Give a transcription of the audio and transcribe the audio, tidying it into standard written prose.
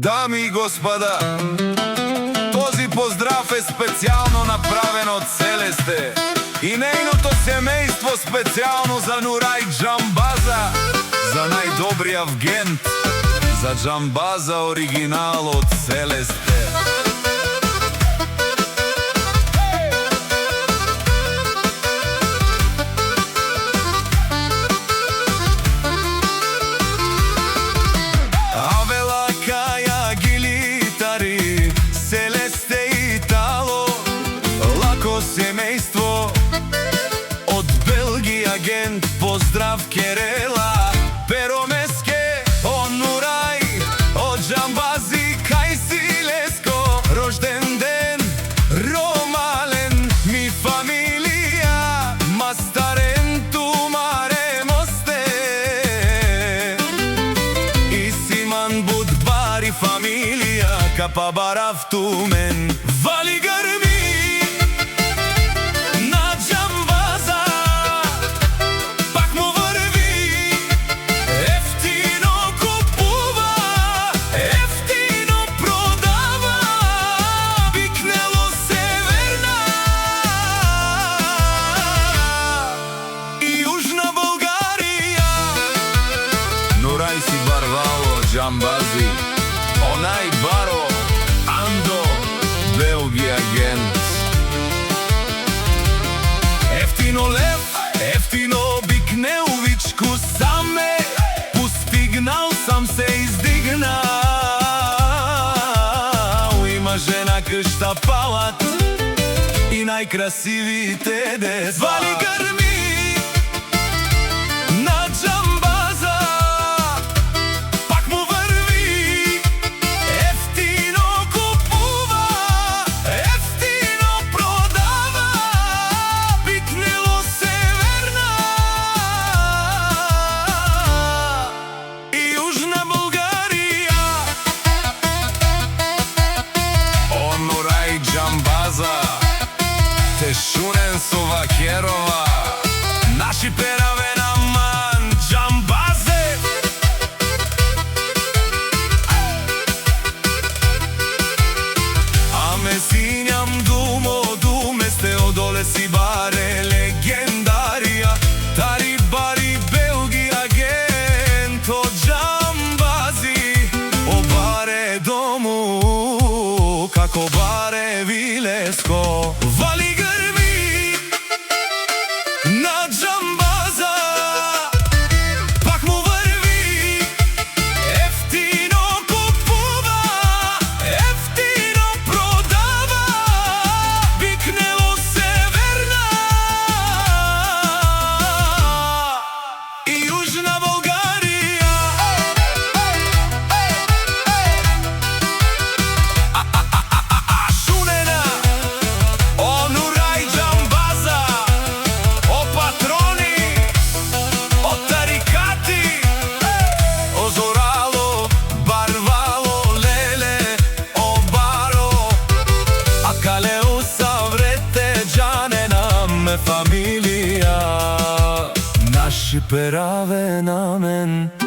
Дами и господа, този поздрав е специално направен од Целесте и нейното семејство, специално за Нурай Джамбаза, за најдобриот гент, за Джамбаза оригинал од Целесте. Семејство од Белгија гент, поздрав Керела, Перомеске, Онурај, од Джамбази кај Силеско, рожден ден, Ромален, ми фамилија, Мастарен тумаре мосте, и Симан Будбари фамилија, Капабарав тумен, вали грми. Нурай си барвало Джамбази, онај баро Андо, Белгија гент. Ефтино лев, ефтино бикнеувичку, саме постигнал, сам се издигнал. Има жена къща палат и најкрасивите дес. Вали грми на Джамбаза, Тешунен со Вакерова, наши пераве наман Джамбазе. Аме синјам думо, думе сте одоле си баре легендарија, тари бари Белгија гент од Джамбази, о баре дому, како баре Вилеско. Вали грми на Джамбаза, пак му врви, ефтино купува, ефтино продава, бикнело Северна и Јужна Болгарија. Шунена, Онурај Джамбаза, о патрони, о тарикати, о зорало, барвало, леле, о баро, а калеу саврете джаненам фамилија, наши пераве намен.